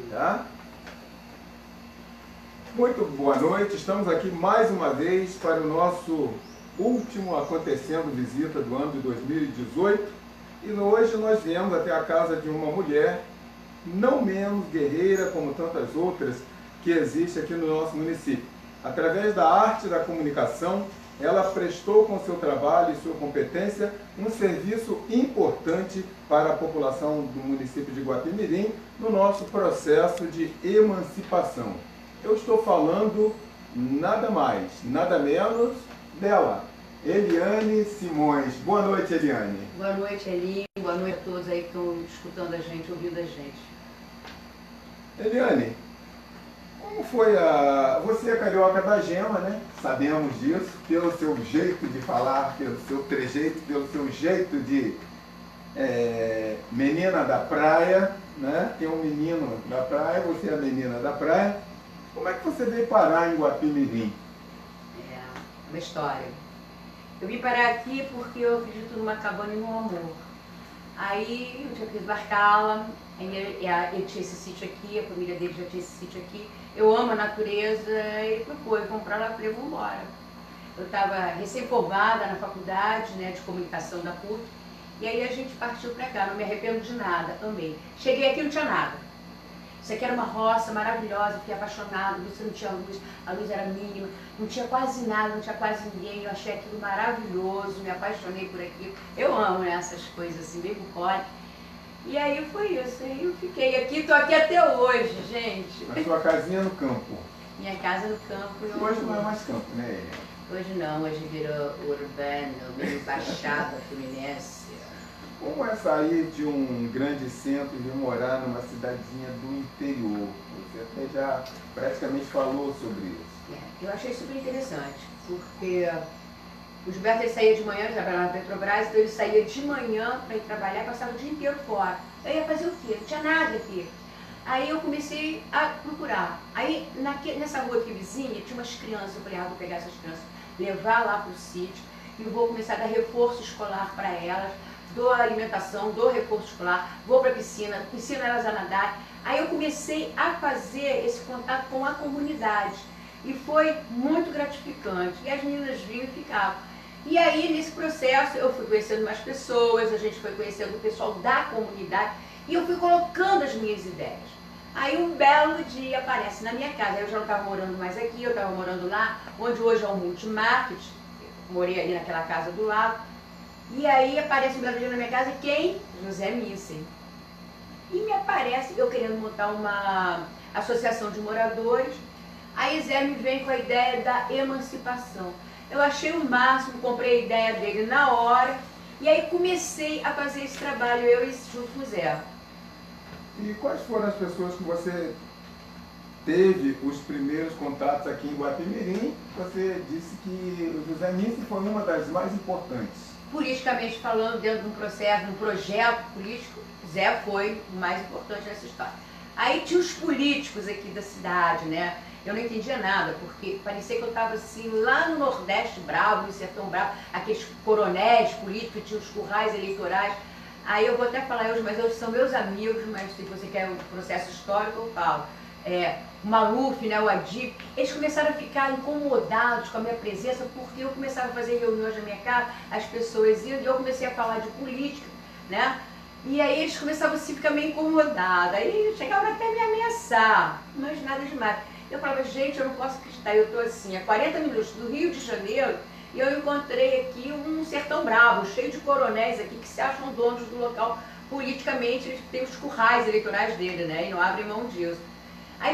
Tá? Muito boa noite, estamos aqui mais uma vez para o nosso último Acontecendo Visita do ano de 2018 e hoje nós viemos até a casa de uma mulher não menos guerreira como tantas outras que existem aqui no nosso município. Através da arte da comunicação, ela prestou com seu trabalho e sua competência um serviço importante para a população do município de Guapimirim no nosso processo de emancipação. Eu estou falando nada mais, nada menos dela, Eliane Simões. Boa noite, Eliane. Boa noite, Eli. Boa noite a todos aí que estão escutando a gente, ouvindo a gente. Eliane, como foi Você é carioca da gema, né? Sabemos disso, pelo seu jeito de falar, pelo seu trejeito, pelo seu jeito de menina da praia, né? Tem um menino da praia, você é a menina da praia. Como é que você veio parar em Guapimirim? É uma história. Eu vim parar aqui porque eu acredito numa cabana e no amor. Aí eu tinha que embarcá-la, ele tinha esse sítio aqui, a família dele já tinha esse sítio aqui. Eu amo a natureza e propôs, vamos pra lá, falei, vamos embora. Eu estava recém-formada na faculdade, né, de comunicação da PUC, e aí a gente partiu pra cá, não me arrependo de nada, amei. Cheguei aqui, não tinha nada. Isso aqui era uma roça maravilhosa, fiquei apaixonada, você não tinha luz, a luz era mínima, não tinha quase nada, não tinha quase ninguém, eu achei aquilo maravilhoso, me apaixonei por aquilo. Eu amo, né, essas coisas assim, bem bucólicas. E aí foi isso, aí eu fiquei aqui, tô aqui até hoje, gente. A sua casinha no campo. Minha casa no campo. Hoje não é mais campo, né? Hoje não, hoje virou urbano, meio baixada fluminense. Como é sair de um grande centro e morar numa cidadezinha do interior? Você até já praticamente falou sobre isso. Eu achei super interessante, porque o Gilberto ele saía de manhã, ele trabalhava na Petrobras, então ele saía de manhã para ir trabalhar e passava o dia inteiro fora. Eu ia fazer o quê? Não tinha nada aqui. Aí eu comecei a procurar. Aí nessa rua aqui vizinha tinha umas crianças, eu falei, vou pegar essas crianças, levar lá para o sítio e vou começar a dar reforço escolar para elas, dou alimentação, dou reforço escolar, vou para a piscina, ensino elas a nadar. Aí eu comecei a fazer esse contato com a comunidade e foi muito gratificante. E as meninas vinham e ficavam. E aí nesse processo eu fui conhecendo mais pessoas, a gente foi conhecendo o pessoal da comunidade e eu fui colocando as minhas ideias. Aí um belo dia aparece na minha casa, eu já não estava morando mais aqui, eu estava morando lá, onde hoje é o Multimarket, morei ali naquela casa do lado. E aí aparece um belo dia na minha casa, quem? José Missen. E me aparece, eu querendo montar uma associação de moradores, aí Zé me vem com a ideia da emancipação. Eu achei o máximo, comprei a ideia dele na hora, e aí comecei a fazer esse trabalho, eu e junto com o Zé. E quais foram as pessoas que você teve os primeiros contatos aqui em Guapimirim? Você disse que o José Missen foi uma das mais importantes. Politicamente falando, dentro de um processo, de um projeto político, Zé foi o mais importante nessa história. Aí tinha os políticos aqui da cidade, né? Eu não entendia nada, porque parecia que eu estava assim, lá no Nordeste bravo, no Sertão bravo, aqueles coronéis políticos, tinha os currais eleitorais. Aí eu vou até falar hoje, mas eles são meus amigos, mas se você quer um processo histórico, eu falo. O Maluf, né, o Adib, eles começaram a ficar incomodados com a minha presença, porque eu começava a fazer reuniões na minha casa, as pessoas iam, e eu comecei a falar de política, né? E aí eles começavam assim, a ficar meio incomodados, aí chegavam até a me ameaçar, mas nada demais. Eu falava, gente, eu não posso acreditar, eu estou assim, a 40 minutos do Rio de Janeiro, e eu encontrei aqui um sertão bravo, cheio de coronéis aqui, que se acham donos do local politicamente, eles têm os currais eleitorais dele, né, e não abrem mão disso. A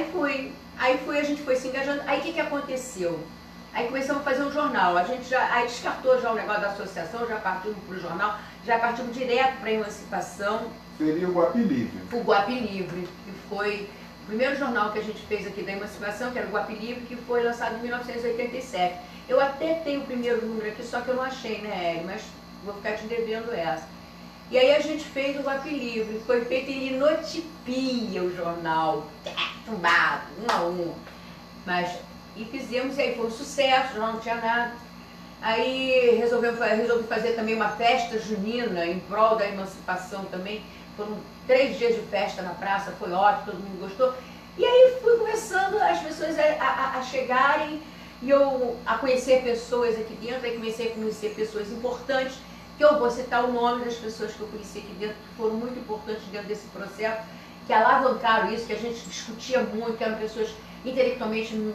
gente foi se engajando, aí o que aconteceu? Aí começamos a fazer um jornal, a gente aí descartou já o negócio da associação, já partimos para o jornal, já partimos direto para a emancipação. Seria o Guapi Livre. O Guapi Livre, que foi o primeiro jornal que a gente fez aqui da emancipação, que era o Guapi Livre, que foi lançado em 1987. Eu até tenho o primeiro número aqui, só que eu não achei, né, Hélio, mas vou ficar te devendo essa. E aí a gente fez o Guapi Livre, foi feito em linotipia o jornal, tumbado, um a um. E fizemos, e aí foi um sucesso, não tinha nada. Aí resolvi fazer também uma festa junina em prol da emancipação também. Foram 3 dias de festa na praça, foi ótimo, todo mundo gostou. E aí fui começando as pessoas a chegarem e eu a conhecer pessoas aqui dentro, aí comecei a conhecer pessoas importantes, que eu vou citar o nome das pessoas que eu conheci aqui dentro, que foram muito importantes dentro desse processo, que alavancaram isso, que a gente discutia muito, que eram pessoas intelectualmente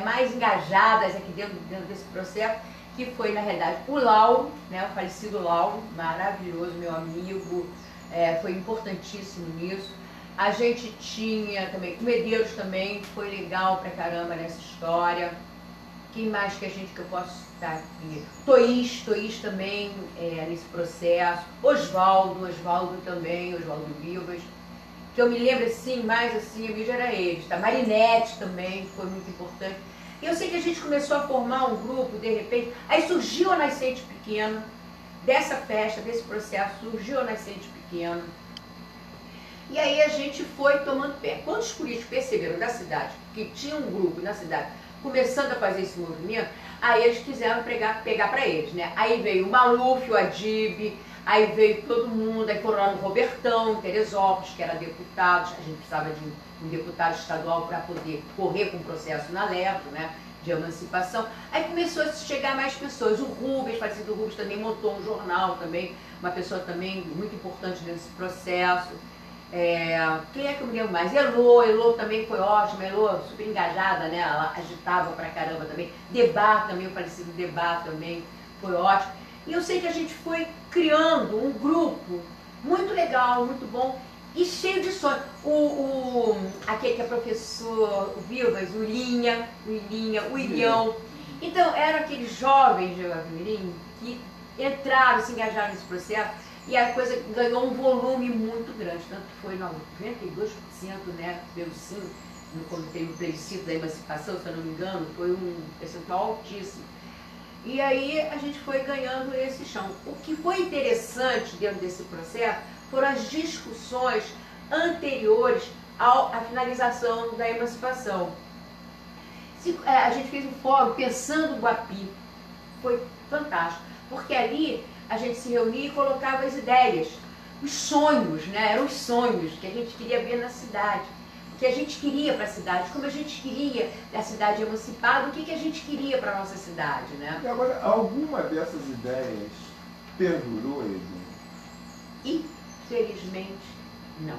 mais engajadas aqui dentro desse processo, que foi, na realidade, o Lauro, né, o falecido Lauro, maravilhoso, meu amigo, foi importantíssimo nisso. A gente tinha também, o Medeiros também, foi legal pra caramba nessa história. Quem mais que eu posso citar aqui? Toís também nesse processo. Oswaldo também, Oswaldo Vivas. Que eu me lembro assim, mais assim, a mídia era eles, tá? Marinette também, foi muito importante. E eu sei que a gente começou a formar um grupo, de repente, aí surgiu a Nascente Pequena, dessa festa, desse processo, surgiu a Nascente Pequena. E aí a gente foi tomando pé. Quando os políticos perceberam da cidade, que tinha um grupo na cidade, começando a fazer esse movimento, aí eles quiseram pegar para eles, né? Aí veio o Maluf, o Adib, aí veio todo mundo, aí foram lá no Robertão, Teresópolis, que era deputado, a gente precisava de um deputado estadual para poder correr com o processo na Levo, né, de emancipação. Aí começou a chegar mais pessoas, o Rubens, falecido Rubens, também montou um jornal também, uma pessoa também muito importante nesse processo. Quem é que eu me lembro mais? Elô também foi ótima, Elô super engajada, né, ela agitava pra caramba também. Debar também, o falecido Debar também foi ótimo. E eu sei que a gente foi criando um grupo muito legal, muito bom e cheio de sonhos. Aquele que é professor Vivas, o Ilhão. Então, eram aqueles jovens de Guapimirim que entraram, se engajaram nesse processo e a coisa ganhou um volume muito grande. Tanto que foi 92%, né, pelo sim, quando teve o plebiscito da emancipação, se eu não me engano, foi um percentual altíssimo. E aí a gente foi ganhando esse chão. O que foi interessante dentro desse processo foram as discussões anteriores à finalização da emancipação. A gente fez um fórum pensando o Guapi, foi fantástico, porque ali a gente se reunia e colocava as ideias, os sonhos, né? Eram os sonhos que a gente queria ver na cidade. Que a gente queria para a cidade, como a gente queria a cidade emancipada, o que a gente queria para a nossa cidade, né? E agora, alguma dessas ideias perdurou, Edna? Infelizmente, não.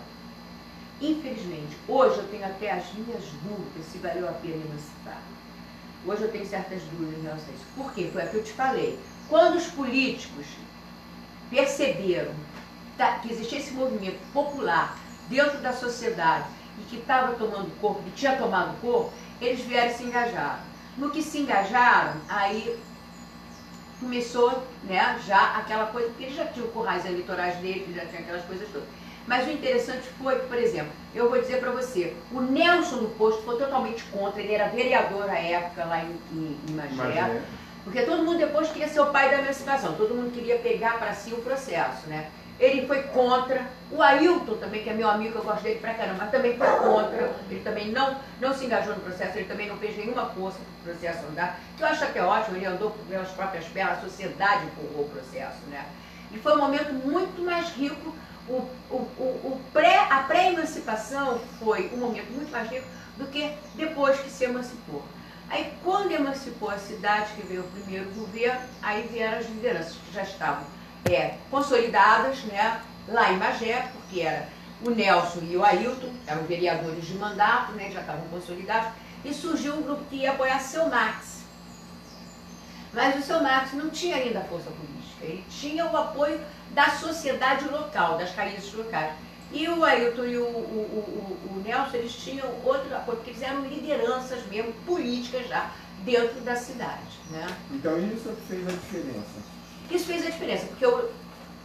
Infelizmente. Hoje eu tenho até as minhas dúvidas se valeu a pena emancipar. Hoje eu tenho certas dúvidas em relação a isso. Por quê? Foi o que eu te falei. Quando os políticos perceberam que existia esse movimento popular dentro da sociedade, e que estava tomando corpo, que tinha tomado corpo, eles vieram e se engajaram. No que se engajaram, aí começou, né, já aquela coisa, porque eles já tinham currais eleitorais deles, já tinham aquelas coisas todas. Mas o interessante foi que, por exemplo, eu vou dizer para você, o Nelson do Posto foi totalmente contra, ele era vereador à época lá em Magé, porque todo mundo depois queria ser o pai da emancipação, todo mundo queria pegar para si o processo, né? Ele foi contra, o Ailton também, que é meu amigo, eu gosto dele pra caramba, mas também foi contra, ele também não se engajou no processo, ele também não fez nenhuma força para o processo andar, que eu acho até ótimo, ele andou pelas próprias pernas, a sociedade empurrou o processo, né? E foi um momento muito mais rico, a pré-emancipação foi um momento muito mais rico do que depois que se emancipou. Aí quando emancipou a cidade, que veio o primeiro governo, aí vieram as lideranças que já estavam consolidadas, né, lá em Magé, porque era o Nelson e o Ailton, eram vereadores de mandato, né, já estavam consolidados, e surgiu um grupo que ia apoiar seu Max. Mas o seu Max não tinha ainda força política, ele tinha o apoio da sociedade local, das raízes locais. E o Ailton e o Nelson, eles tinham outro apoio, porque eles eram lideranças mesmo, políticas já, dentro da cidade, né. Então isso é que fez a diferença. Isso fez a diferença, porque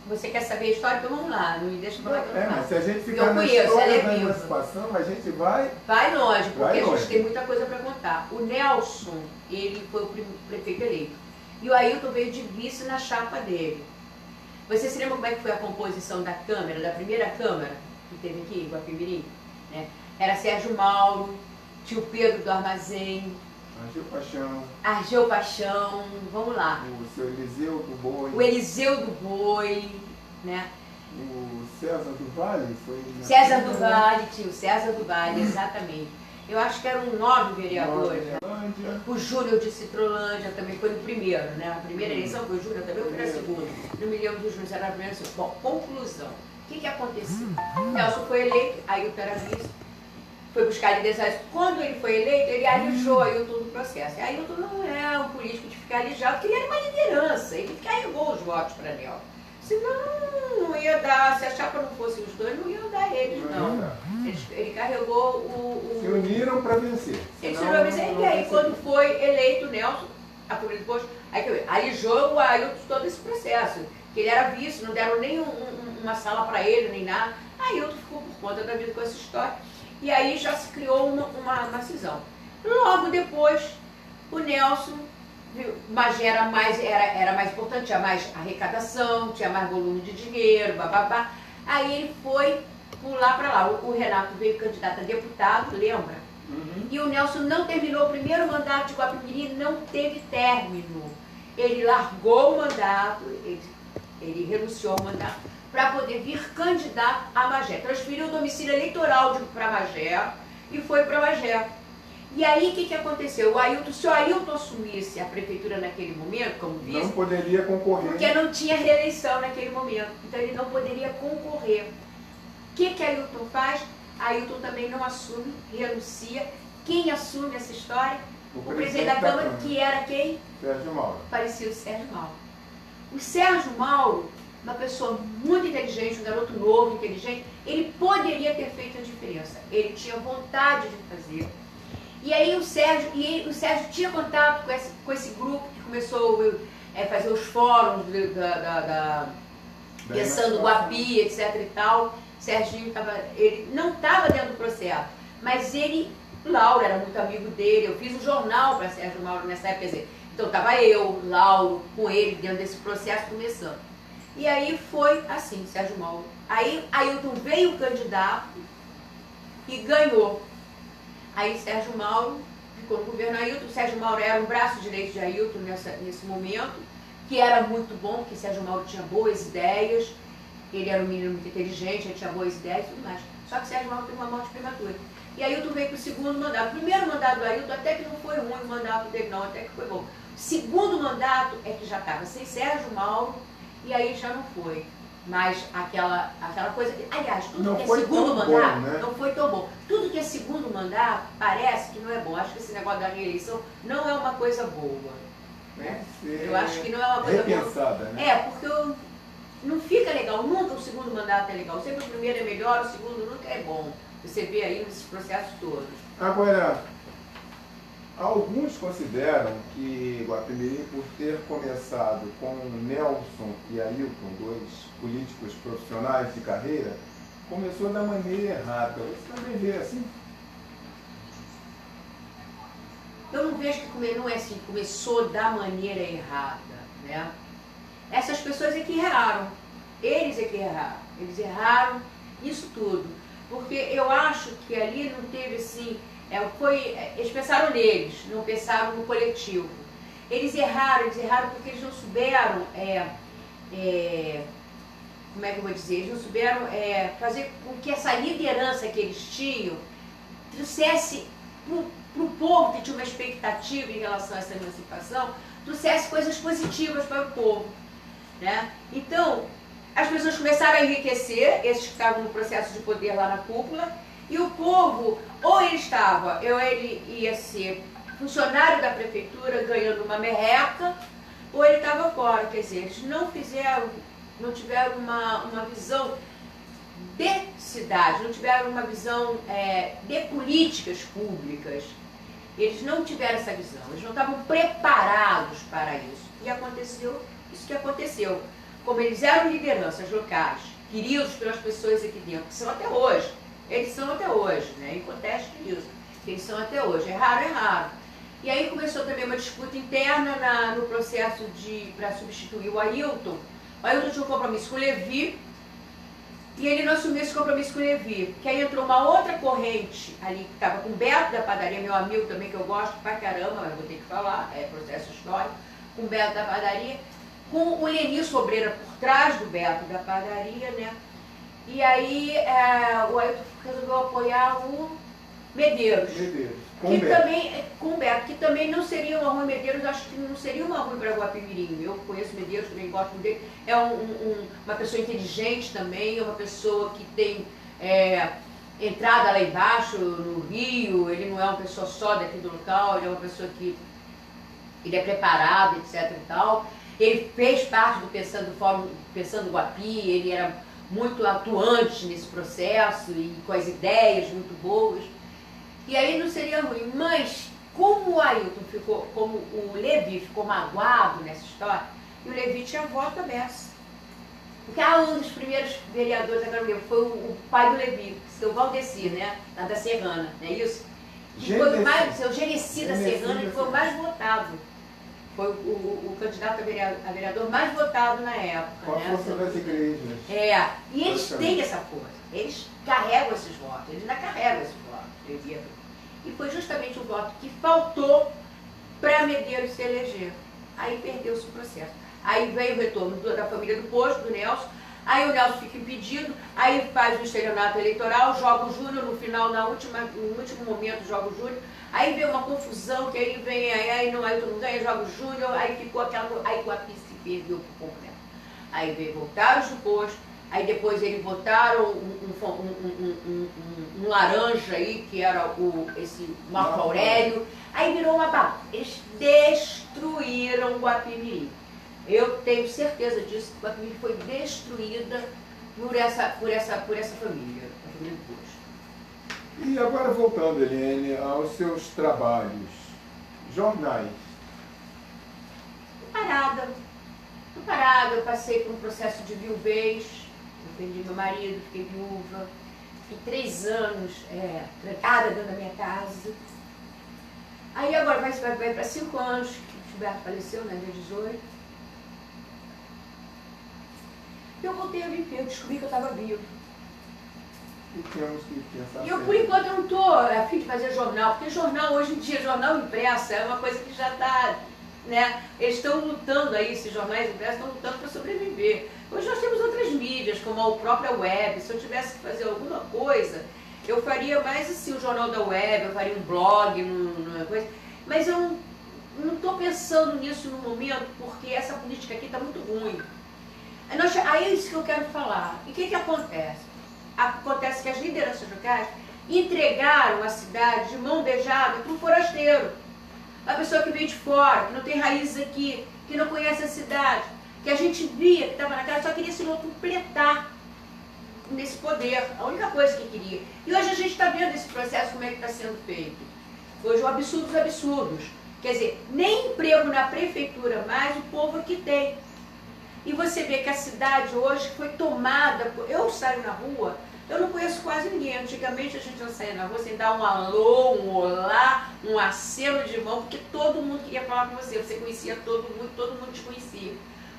você quer saber a história, então vamos lá, não me deixa falar que eu não faço. Mas se a gente ficar na história da emancipação, a gente vai longe, porque a gente tem muita coisa para contar. O Nelson, ele foi o prefeito eleito. E o Ailton veio de vice na chapa dele. Você se lembra como é que foi a composição da Câmara, da primeira Câmara que teve aqui em Guapimirim? Né? Era Sérgio Mauro, tio Pedro do Armazém, Argeu Paixão, vamos lá. O seu Eliseu do Boi. O Eliseu do Boi, né? O César do Vale foi... César do Vale, tio, César do Vale, exatamente. Eu acho que eram 9 vereadores. Né? O Júnior de Citrolândia também foi no primeiro, né? A primeira eleição foi o Júnior também, foi na segunda. Não me lembro dos Júnior, era a primeira eleição. Bom, conclusão. O que aconteceu? Nelson foi eleito, Ailton era vice, foi buscar liderança. Quando ele foi eleito, ele alijou Ailton do processo. E Ailton não é um político de ficar alijado, porque ele era uma liderança, ele carregou os votos para Nelson. Senão não ia dar, se a chapa não fosse os dois, não ia dar eles, não. Ele carregou o... Se uniram para vencer. Eles se uniram para vencer. E aí, quando foi eleito Nelson, depois, aí alijou o Ailton todo esse processo. Que ele era vice, não deram nem uma sala para ele, nem nada. Ailton ficou por conta da vida com essa história. E aí já se criou uma cisão. Logo depois, o Nelson... Magé era mais importante, tinha mais arrecadação, tinha mais volume de dinheiro, bababá. Aí ele foi pular para lá. O Renato veio candidato a deputado, lembra? Uhum. E o Nelson não terminou o primeiro mandato de Guapimirim, não teve término. Ele largou o mandato, ele renunciou ao mandato para poder vir candidato a Magé. Transferiu o domicílio eleitoral para Magé e foi para Magé. E aí, o que aconteceu? Se o Ailton assumisse a prefeitura naquele momento, como vice... Não poderia concorrer. Porque não tinha reeleição naquele momento. Então, ele não poderia concorrer. O que Ailton faz? Ailton também não assume, renuncia. Quem assume essa história? O presidente da Câmara, que era quem? Sérgio Mauro. Parecia o Sérgio Mauro. O Sérgio Mauro, uma pessoa muito inteligente, um garoto novo, inteligente, ele poderia ter feito a diferença. Ele tinha vontade de fazer. E aí o Sérgio tinha contato com esse grupo que começou a fazer os fóruns pensando Guapi, etc e tal. Serginho ele não estava dentro do processo, mas Lauro era muito amigo dele, eu fiz um jornal para Sérgio Mauro nessa época, então estava eu, Lauro, com ele dentro desse processo começando. E aí foi assim, Sérgio Mauro. Aí Ailton veio candidato e ganhou. Aí Sérgio Mauro ficou no governo Ailton. Sérgio Mauro era um braço direito de Ailton nesse momento, que era muito bom, porque Sérgio Mauro tinha boas ideias, ele era um menino muito inteligente, ele tinha boas ideias e tudo mais. Só que Sérgio Mauro teve uma morte prematura. E Ailton veio para o segundo mandato. O primeiro mandato do Ailton até que não foi ruim, o mandato dele não, até que foi bom. O segundo mandato é que já estava sem Sérgio Mauro, e aí já não foi. Mas aquela coisa... Aliás, tudo que é segundo mandato não foi tão bom. Tudo que é segundo mandato parece que não é bom. Acho que esse negócio da reeleição não é uma coisa boa. Né? Eu acho que não é uma coisa boa. Né? Porque não fica legal. Nunca o segundo mandato é legal. Sempre o primeiro é melhor, o segundo nunca é bom. Você vê aí nesses processos todos. Agora, alguns consideram que Guapimirim, por ter começado com Nelson e Ailton, dois políticos profissionais de carreira, começou da maneira errada. Você também vê assim? Eu não vejo que não é assim, começou da maneira errada, né? Essas pessoas é que erraram. Eles é que erraram. Eles erraram isso tudo. Porque eu acho que ali não teve assim... eles pensaram neles, não pensaram no coletivo. Eles erraram porque eles não souberam, como é que eu vou dizer, eles não souberam fazer com que essa liderança que eles tinham trouxesse para o povo que tinha uma expectativa em relação a essa emancipação, trouxesse coisas positivas para o povo. Né? Então, as pessoas começaram a enriquecer, esses que estavam no processo de poder lá na cúpula, e o povo, ou ele ia ser funcionário da prefeitura ganhando uma merreca, ou ele estava fora. Quer dizer, eles não tiveram uma visão de cidade, não tiveram uma visão de políticas públicas. Eles não tiveram essa visão, eles não estavam preparados para isso. E aconteceu isso que aconteceu. Como eles eram lideranças locais, queridos pelas pessoas aqui dentro, que são até hoje. Eles são até hoje, né? Inconteste isso. Eles são até hoje. Erraram. E aí começou também uma disputa interna no processo para substituir o Ailton. O Ailton tinha um compromisso com o Levi, e ele não assumiu esse compromisso com o Levi. Que aí entrou uma outra corrente ali, que estava com o Beto da Padaria, meu amigo também, que eu gosto pra caramba, mas vou ter que falar, é processo histórico, com o Beto da Padaria. com o Leni Sobreira por trás do Beto da padaria, né? E aí o Ailton resolveu apoiar o Medeiros. Com Com o Beto, que também não seria uma rua Medeiros, acho que não seria uma rua para Guapimirim. Eu conheço Medeiros, também gosto dele. É uma pessoa inteligente também, é uma pessoa que tem entrada lá embaixo, no Rio, ele não é uma pessoa só daqui do local, ele é uma pessoa que ele é preparado, etc e tal. Ele fez parte do Pensando Guapi, ele era muito atuante nesse processo e com as ideias muito boas. E aí não seria ruim, mas como o Ailton ficou, como o Levi ficou magoado nessa história, e o Levi tinha voto à beça. Porque um dos primeiros vereadores, agora mesmo, foi o pai do Levi, seu Valdeci, né? Lá da Serrana, não é isso? Que foi o mais, seu Genesi da Serrana, que foi o mais votado. Foi o candidato a vereador mais votado na época. Com a força das igrejas. E eles têm essa força, eles carregam esses votos, eles ainda carregam esses votos. E foi justamente o voto que faltou para Medeiros se eleger. Aí perdeu-se o processo. Aí veio o retorno da família do Posto, do Nelson, aí o Nelson fica impedido, aí faz o estelionato eleitoral, joga o Júnior no final, no último momento joga o Júnior, aí vem uma confusão, que aí vem, aí não ganha, joga o Júnior, aí ficou aquela coisa, aí o Guapi se perdeu por completo. Aí veio voltar os do Posto, aí depois eles votaram um laranja aí, que era esse Marco Aurélio, aí virou uma bagunça. Eles destruíram o Guapimirim. Eu tenho certeza disso, que a família foi destruída por essa família, a família do Posto. E agora voltando, Eliane, aos seus trabalhos, jornais. Tô parada, eu passei por um processo de viuvez, eu perdi meu marido, fiquei viúva, fiquei 3 anos trancada dentro da minha casa. Aí agora vai para 5 anos, que o Gilberto faleceu, né, dia 18. Eu voltei a viver, eu descobri que eu estava viva. E temos que pensar. E eu, por enquanto, eu não estou a fim de fazer jornal, porque jornal, hoje em dia, jornal impresso é uma coisa que já está, né? Eles estão lutando aí, esses jornais impressos estão lutando para sobreviver. Hoje nós temos outras mídias, como a própria web. Se eu tivesse que fazer alguma coisa, eu faria mais assim, o jornal da web, eu faria um blog, uma coisa. Mas eu não estou pensando nisso no momento, porque essa política aqui está muito ruim. Aí é isso que eu quero falar. E o que acontece? Acontece que as lideranças locais entregaram a cidade de mão beijada para um forasteiro. Uma pessoa que veio de fora, que não tem raízes aqui, que não conhece a cidade, que a gente via que estava na casa, só queria se completar nesse poder. A única coisa que queria. E hoje a gente está vendo esse processo, como é que está sendo feito. Hoje o absurdo dos absurdos. Quer dizer, nem emprego na prefeitura mais o povo aqui tem. E você vê que a cidade hoje foi tomada por... Eu saio na rua, eu não conheço quase ninguém. Antigamente a gente não saía na rua sem dar um alô, um olá, um aceno de mão, porque todo mundo queria falar com você. Você conhecia todo mundo te conhecia.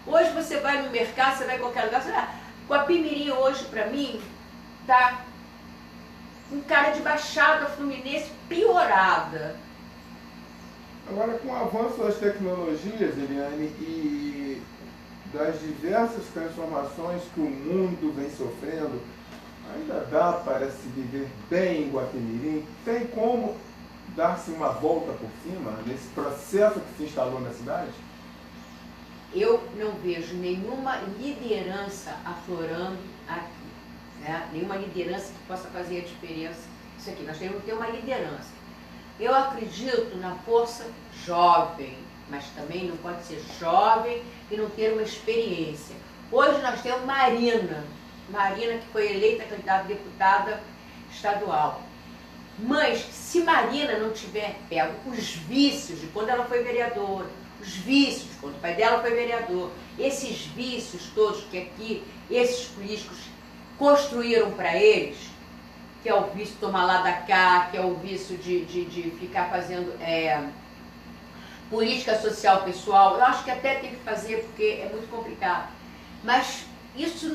Hoje você vai no mercado, você vai em qualquer lugar, você vai... Guapimirim hoje, para mim, tá um cara de Baixada Fluminense piorada. Agora, com o avanço das tecnologias, Eliane, e das diversas transformações que o mundo vem sofrendo, ainda dá para se viver bem em Guapimirim? Tem como dar-se uma volta por cima nesse processo que se instalou na cidade? Eu não vejo nenhuma liderança aflorando aqui, né? Nenhuma liderança que possa fazer a diferença. Isso aqui, nós temos que ter uma liderança. Eu acredito na força jovem, mas também não pode ser jovem e não ter uma experiência. Hoje nós temos Marina que foi eleita candidata a deputada estadual. Mas se Marina não tiver pego os vícios de quando ela foi vereadora, os vícios de quando o pai dela foi vereador, esses vícios todos que aqui esses políticos construíram para eles, que é o vício de tomar lá da cá, que é o vício de ficar fazendo política social pessoal, eu acho que até tem que fazer porque é muito complicado. Mas isso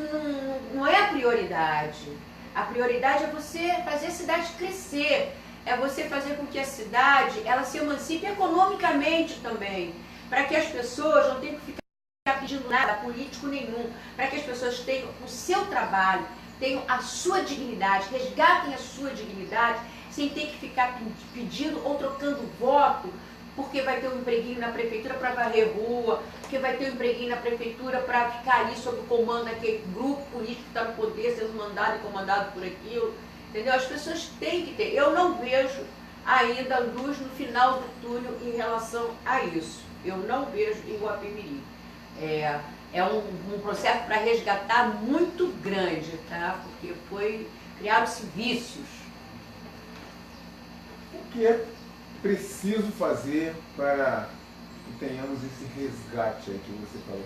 não é a prioridade. A prioridade é você fazer a cidade crescer, é você fazer com que a cidade ela se emancipe economicamente também, para que as pessoas não tenham que ficar pedindo nada a político nenhum, para que as pessoas tenham o seu trabalho, tenham a sua dignidade, resgatem a sua dignidade, sem ter que ficar pedindo ou trocando voto, porque vai ter um empreguinho na prefeitura para varrer rua, porque vai ter um empreguinho na prefeitura para ficar ali sob o comando daquele grupo político que está no poder, sendo mandado e comandado por aquilo. Entendeu? As pessoas têm que ter. Eu não vejo ainda luz no final do túnel em relação a isso. Eu não vejo em Guapimirim. É um processo para resgatar muito grande, tá? Porque criaram-se vícios. O que é preciso fazer para que tenhamos esse resgate aí que você falou?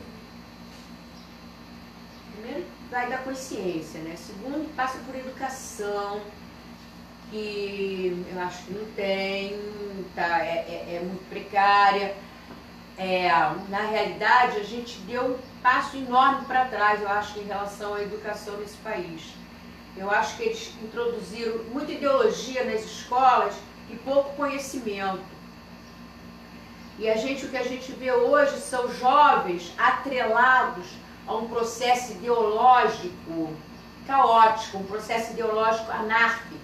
Primeiro, vai da consciência, né? Segundo, passa por educação, que eu acho que não tem, tá? É muito precária. Na realidade, a gente deu um passo enorme para trás, eu acho, em relação à educação nesse país. Eu acho que eles introduziram muita ideologia nas escolas e pouco conhecimento. E o que a gente vê hoje são jovens atrelados a um processo ideológico caótico, um processo ideológico anárquico.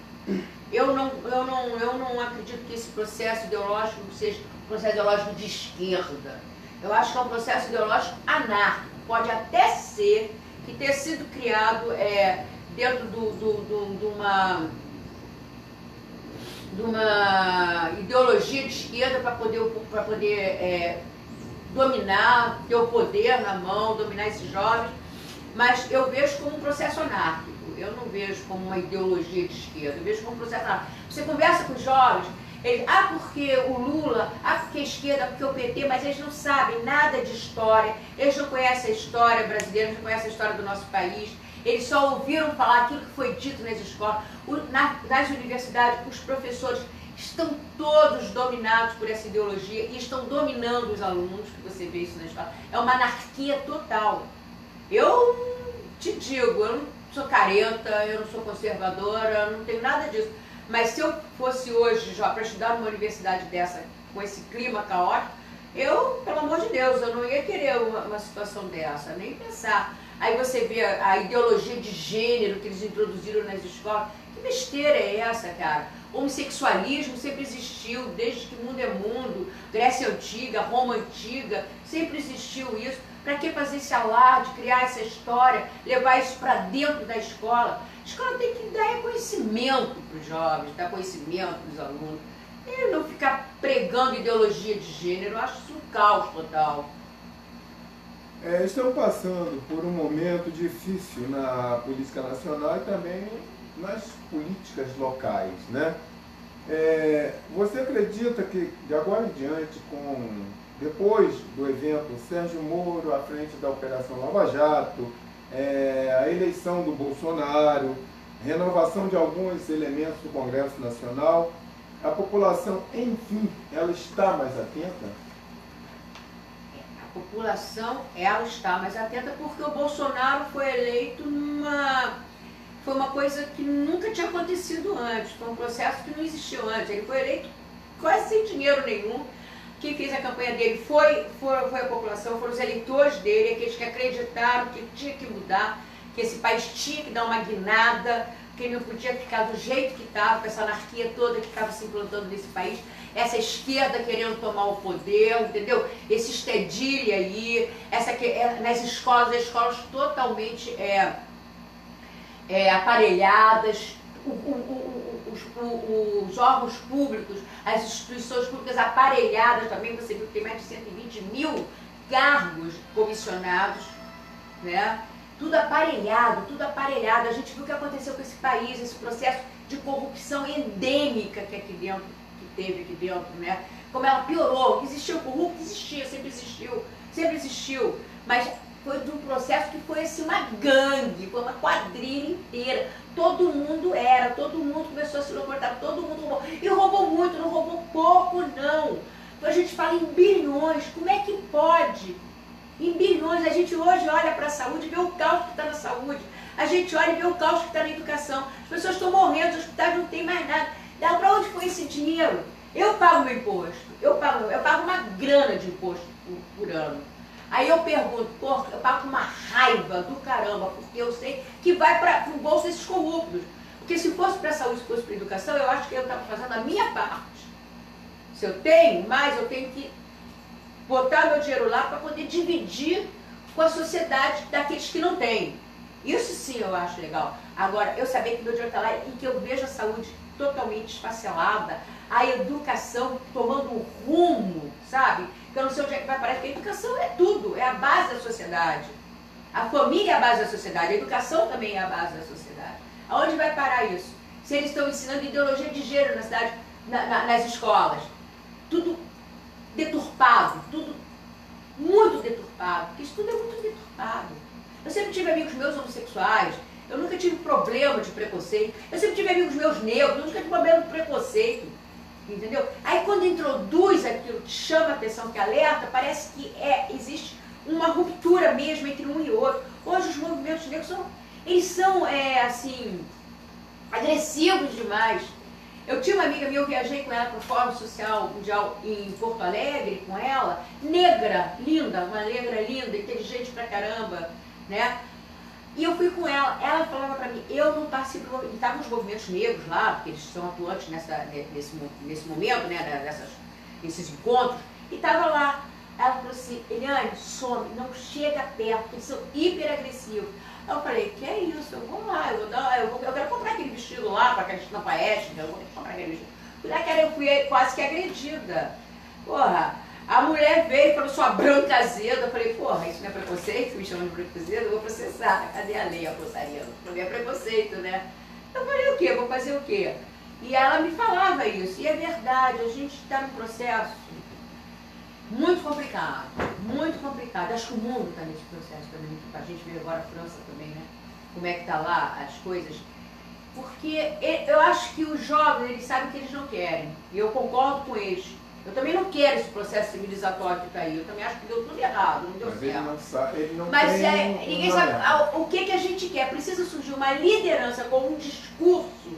Eu não acredito que esse processo ideológico seja um processo ideológico de esquerda. Eu acho que é um processo ideológico anárquico. Pode até ser que tenha sido criado dentro de uma ideologia de esquerda para poder dominar, ter o poder na mão, dominar esses jovens, mas eu vejo como um processo anárquico. Eu não vejo como uma ideologia de esquerda, eu vejo como um processo anárquico. Você conversa com os jovens, eles, porque o Lula, porque a esquerda, porque o PT, mas eles não sabem nada de história, eles não conhecem a história brasileira, eles não conhecem a história do nosso país, eles só ouviram falar aquilo que foi dito nas escolas. Nas universidades, os professores estão todos dominados por essa ideologia e estão dominando os alunos, que você vê isso na escola. É uma anarquia total. Eu te digo, eu não sou careta, eu não sou conservadora, eu não tenho nada disso. Mas se eu fosse hoje para estudar numa universidade dessa, com esse clima caótico, eu, pelo amor de Deus, eu não ia querer uma situação dessa, nem pensar. Aí você vê a ideologia de gênero que eles introduziram nas escolas. Que besteira é essa, cara? O homossexualismo sempre existiu, desde que mundo é mundo, Grécia Antiga, Roma Antiga, sempre existiu isso. Para que fazer esse alarde, criar essa história, levar isso para dentro da escola? A escola tem que dar reconhecimento para os jovens, dar conhecimento para os alunos. E não ficar pregando ideologia de gênero, eu acho isso um caos total. Estamos passando por um momento difícil na política nacional e também nas políticas locais, né? Você acredita que de agora em diante, depois do evento Sérgio Moro à frente da Operação Lava Jato, a eleição do Bolsonaro, renovação de alguns elementos do Congresso Nacional, a população, enfim, ela está mais atenta? A população, ela está mais atenta porque o Bolsonaro foi eleito foi uma coisa que nunca tinha acontecido antes, foi um processo que não existiu antes. Ele foi eleito quase sem dinheiro nenhum. Quem fez a campanha dele foi a população, foram os eleitores dele, aqueles que acreditaram que tinha que mudar, que esse país tinha que dar uma guinada, que ele não podia ficar do jeito que estava, com essa anarquia toda que estava se implantando nesse país, essa esquerda querendo tomar o poder, entendeu? Esse estedilha aí, nas escolas, as escolas totalmente aparelhadas, os órgãos públicos, as instituições públicas aparelhadas também. Você viu que tem mais de 120 mil cargos comissionados, né? Tudo aparelhado, tudo aparelhado. A gente viu o que aconteceu com esse país, esse processo de corrupção endêmica que teve aqui dentro, né? Como ela piorou. Existiu corrupto? Existia, sempre existiu. Mas foi de um processo que foi assim uma gangue, foi uma quadrilha inteira. Todo mundo começou a se comportar, todo mundo roubou. E roubou muito, não roubou pouco, não. Então a gente fala em bilhões, como é que pode? Em bilhões, a gente hoje olha para a saúde e vê o caos que está na saúde. A gente olha e vê o caos que está na educação. As pessoas estão morrendo, os hospitais não tem mais nada. Para onde foi esse dinheiro? Eu pago meu imposto, eu pago uma grana de imposto por ano. Aí eu pergunto, pô, eu pago uma raiva do caramba, porque eu sei que vai para o bolso desses corruptos. Porque se fosse para a saúde, se fosse para a educação, eu acho que eu estava fazendo a minha parte. Se eu tenho mais, eu tenho que botar meu dinheiro lá para poder dividir com a sociedade daqueles que não têm. Isso sim eu acho legal. Agora, eu saber que meu dinheiro está lá e que eu vejo a saúde totalmente esfacelada, a educação tomando um rumo, sabe? Que eu não sei onde é que vai parar, porque a educação é tudo, é a base da sociedade. A família é a base da sociedade, a educação também é a base da sociedade. Aonde vai parar isso? Se eles estão ensinando ideologia de gênero na cidade, nas escolas, tudo deturpado, tudo muito deturpado, porque isso tudo é muito deturpado. Eu sempre tive amigos meus homossexuais, eu nunca tive problema de preconceito, eu sempre tive amigos meus negros, eu nunca tive problema de preconceito, entendeu? Aí quando introduz aquilo que chama a atenção, que alerta, parece que existe uma ruptura mesmo entre um e outro. Hoje os movimentos negros são assim, agressivos demais. Eu tinha uma amiga minha, eu viajei com ela para o Fórum Social Mundial em Porto Alegre, com ela, negra, linda, uma negra linda, inteligente pra caramba, né? E eu fui com ela falava pra mim, eu não participo, estavam os movimentos negros lá, porque eles são atuantes nesse momento, né, nesses encontros, e estava lá. Ela falou assim, Eliane, some, não chega perto, porque eles são hiperagressivos. Eu falei, que é isso, eu vou lá, eu quero comprar aquele vestido lá, para aquela estampa étnica, eu vou comprar aquele vestido. Eu fui quase que agredida. Porra, a mulher veio e falou, sua branca azeda. Eu falei, porra, isso não é preconceito? Me chamam de branca azeda? Eu vou processar. Cadê a lei, a portaria? Não é preconceito, né? Eu falei, o quê? Vou fazer o quê? E ela me falava isso. E é verdade, a gente está num processo muito complicado, muito complicado. Acho que o mundo está nesse processo também. A gente vê agora a França também, né? Como é que está lá as coisas. Porque eu acho que os jovens, eles sabem que eles não querem. E eu concordo com eles. Eu também não quero esse processo civilizatório que está aí. Eu também acho que deu tudo errado, não deu certo. Ele não Mas tem ninguém sabe o que a gente quer. Precisa surgir uma liderança com um discurso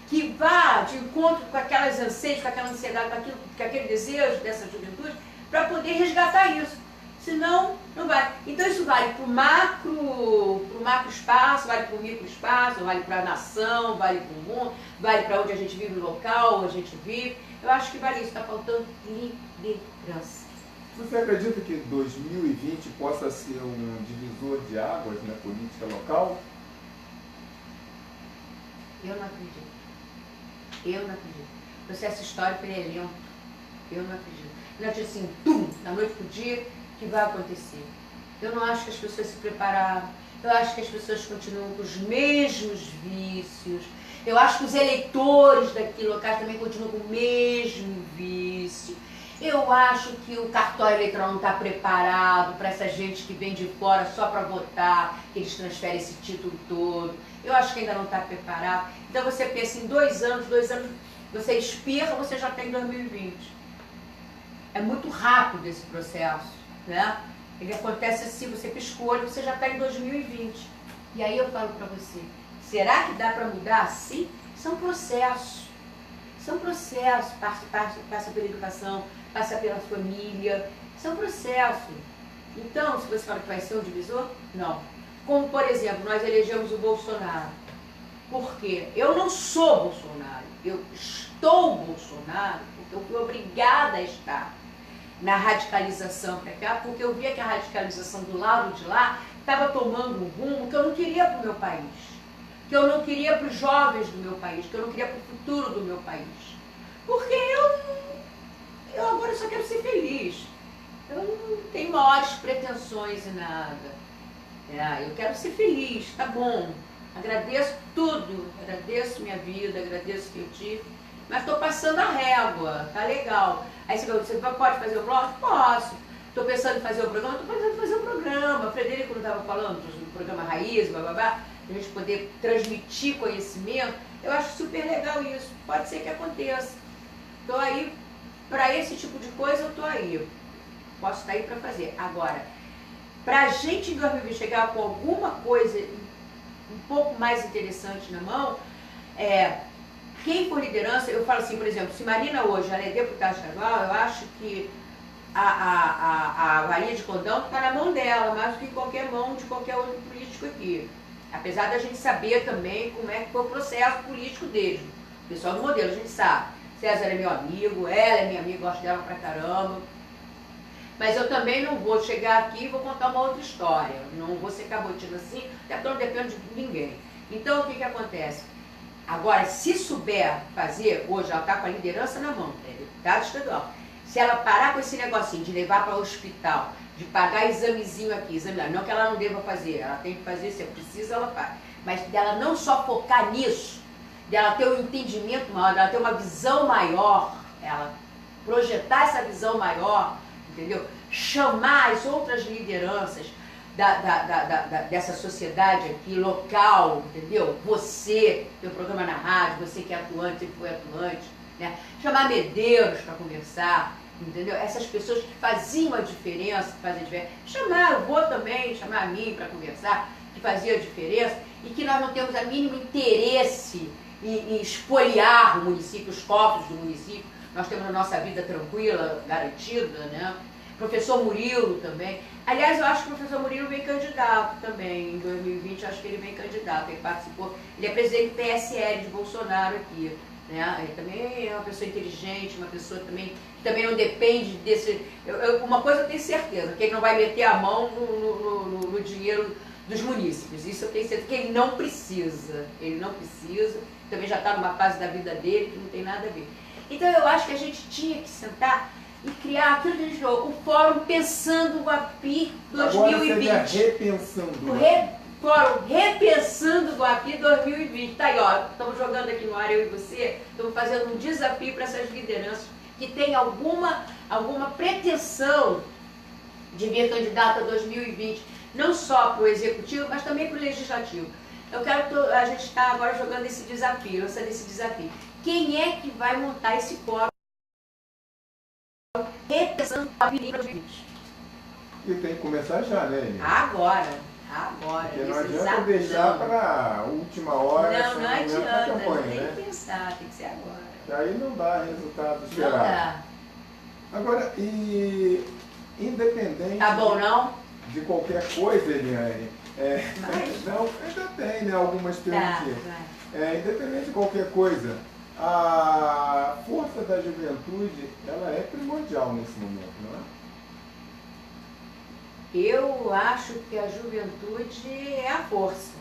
que vá de encontro com aquelas anseios, com aquela ansiedade, com aquele desejo dessa juventude, para poder resgatar isso. Senão, não vai. Então isso vale para o macro espaço, vale para o micro espaço, vale para a nação, vale para o mundo, vale para onde a gente vive, no local onde a gente vive. Eu acho que vale isso, está faltando liderança. Você acredita que 2020 possa ser um divisor de águas na política local? Eu não acredito. Eu não acredito. O processo histórico é lento. Eu não acredito. Não é assim, da noite para o dia, que vai acontecer. Eu não acho que as pessoas se prepararam. Eu acho que as pessoas continuam com os mesmos vícios. Eu acho que os eleitores daquele local também continuam com o mesmo vício. Eu acho que o cartório eleitoral não está preparado para essa gente que vem de fora só para votar, que eles transferem esse título todo. Eu acho que ainda não está preparado. Então você pensa em 2 anos, você espirra, você já tem 2020. É muito rápido esse processo, né? Ele acontece assim, você piscou o olho, você já está em 2020. E aí eu falo para você, será que dá para mudar assim? São processos. São processos, passa pela educação, passa pela família, são processos. Então, se você fala que vai ser um divisor, não. Como, por exemplo, nós elegemos o Bolsonaro. Por quê? Eu não sou Bolsonaro, eu estou Bolsonaro porque eu fui obrigada a estar na radicalização para cá, porque eu via que a radicalização do lado de lá estava tomando um rumo que eu não queria para o meu país, que eu não queria para os jovens do meu país, que eu não queria para o futuro do meu país. Porque eu agora só quero ser feliz. Eu não tenho maiores pretensões em nada. Eu quero ser feliz, tá bom. Agradeço tudo, agradeço minha vida, agradeço o que eu tive, mas estou passando a régua, tá legal. Aí você pode fazer o blog? Posso. Estou pensando em fazer o programa? Estou pensando em fazer o programa. O Frederico não estava falando do programa Raiz, bababá, a gente poder transmitir conhecimento. Eu acho super legal isso, pode ser que aconteça. Estou aí, para esse tipo de coisa eu estou aí. Posso estar aí para fazer. Agora, para a gente em 2020 chegar com alguma coisa um pouco mais interessante na mão, quem for liderança, eu falo assim, por exemplo, se Marina hoje ela é deputada estadual, eu acho que a varinha de condão está na mão dela, mais do que qualquer mão de qualquer outro político aqui. Apesar da gente saber também como é que foi o processo político dele. O pessoal do Modelo, a gente sabe. César é meu amigo, ela é minha amiga, gosto dela pra caramba. Mas eu também não vou chegar aqui e vou contar uma outra história. Não vou ser cabotina assim, até porque eu não dependo de ninguém. Então, o que acontece? Agora, se souber fazer, hoje ela está com a liderança na mão, é deputada estadual. Se ela parar com esse negocinho de levar para o hospital, de pagar examezinho aqui, exame lá, não que ela não deva fazer, ela tem que fazer, se precisa, ela faz. Mas dela não só focar nisso, dela ter um entendimento maior, dela ter uma visão maior, ela projetar essa visão maior, entendeu? Chamar as outras lideranças dessa sociedade aqui, local, entendeu? Você, tem um programa na rádio, você que é atuante, sempre foi atuante, né? Chamar Medeiros para conversar, entendeu? Essas pessoas que faziam a diferença, chamar, eu vou também chamar a mim para conversar, que fazia a diferença, e que nós não temos o mínimo interesse em espoliar o município, os cofres do município. Nós temos a nossa vida tranquila, garantida, né? Professor Murilo também. Aliás, eu acho que o professor Murilo vem candidato também. Em 2020, eu acho que ele vem candidato. Ele participou. Ele é presidente do PSL de Bolsonaro aqui. Né? Ele também é uma pessoa inteligente, uma pessoa também que também não depende desse... uma coisa eu tenho certeza, que ele não vai meter a mão no dinheiro dos munícipes. Isso eu tenho certeza que ele não precisa. Ele não precisa. Também já está numa fase da vida dele que não tem nada a ver. Então eu acho que a gente tinha que sentar e criar aquilo que a gente falou, o Fórum Pensando o Guapi 2020. Agora seria Repensando. Fórum Repensando o Guapi 2020. Tá aí, ó, estamos jogando aqui no ar, eu e você, estamos fazendo um desafio para essas lideranças que têm alguma pretensão de vir candidata a 2020, não só para o Executivo, mas também para o Legislativo. Eu quero a gente está agora jogando esse desafio, lançando esse desafio. Quem é que vai montar esse fórum Repensando a Avenida 2020? E tem que começar já, né, Eline? Agora. Porque não adianta deixar para a última hora. Não adianta, campanha, tem né? que pensar, tem que ser agora. E aí não dá resultado esperado. Não dá. Agora, e independente Tá bom, não? de qualquer coisa, Eliane, Mas... não, ainda tem, né, algumas perguntas. Tá. Independente de qualquer coisa, a força da juventude, ela é primordial nesse momento, não é? Eu acho que a juventude é a força.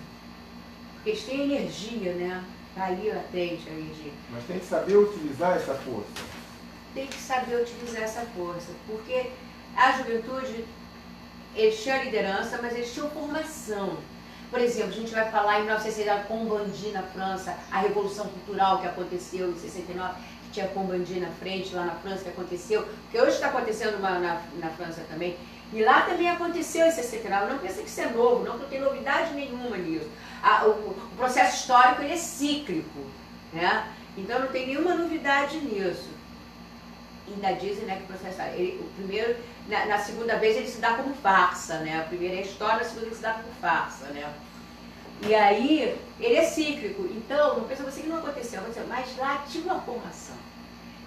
Porque eles têm energia, né? Tá ali latente a energia. Mas tem que saber utilizar essa força. Tem que saber utilizar essa força. Porque a juventude, eles tinham liderança, mas eles tinham formação. Por exemplo, a gente vai falar em 1969, Combandi na França, a Revolução Cultural que aconteceu em 69, que tinha Combandi na frente, lá na França, que aconteceu, que hoje está acontecendo na França também, e lá também aconteceu em 69, não pensa que isso é novo, não tem novidade nenhuma nisso. O processo histórico ele é cíclico, né? Então não tem nenhuma novidade nisso. Ainda dizem, né, que o processo o primeiro, na segunda vez ele se dá como farsa, né? A primeira é a história, a segunda ele se dá como farsa, né? E aí, ele é cíclico. Então, não pensa você que não aconteceu, mas lá tinha uma formação.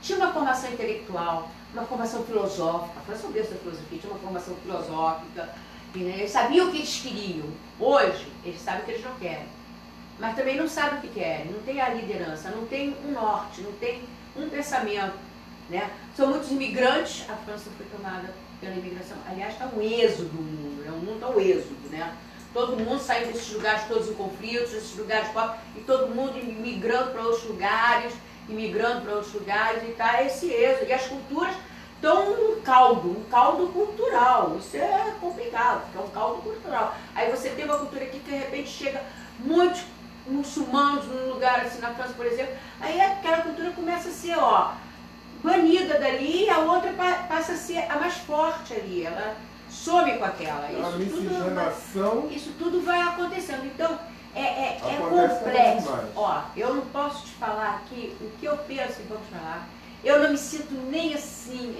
Tinha uma formação intelectual, uma formação filosófica. A França é o berço da filosofia, tinha uma formação filosófica. Eles sabiam o que eles queriam. Hoje, eles sabem o que eles não querem. Mas também não sabem o que querem. Não tem a liderança, não tem um norte, não tem um pensamento. Né? São muitos imigrantes, a França foi tomada pela imigração. Aliás, está um êxodo no mundo, né? O mundo está um êxodo, né? Todo mundo saindo desses lugares todos em conflitos, esses lugares pobres, e todo mundo imigrando para outros lugares, e tá esse êxodo. E as culturas estão um caldo cultural. Isso é complicado, porque é um caldo cultural. Aí você tem uma cultura aqui que de repente chega muitos muçulmanos num lugar assim na França, por exemplo, aí aquela cultura começa a ser, banida dali, e a outra passa a ser a mais forte ali, ela some com aquela. Isso tudo vai acontecendo. Então, é complexo. Eu não posso te falar aqui o que eu penso e vamos falar. Eu não me sinto nem assim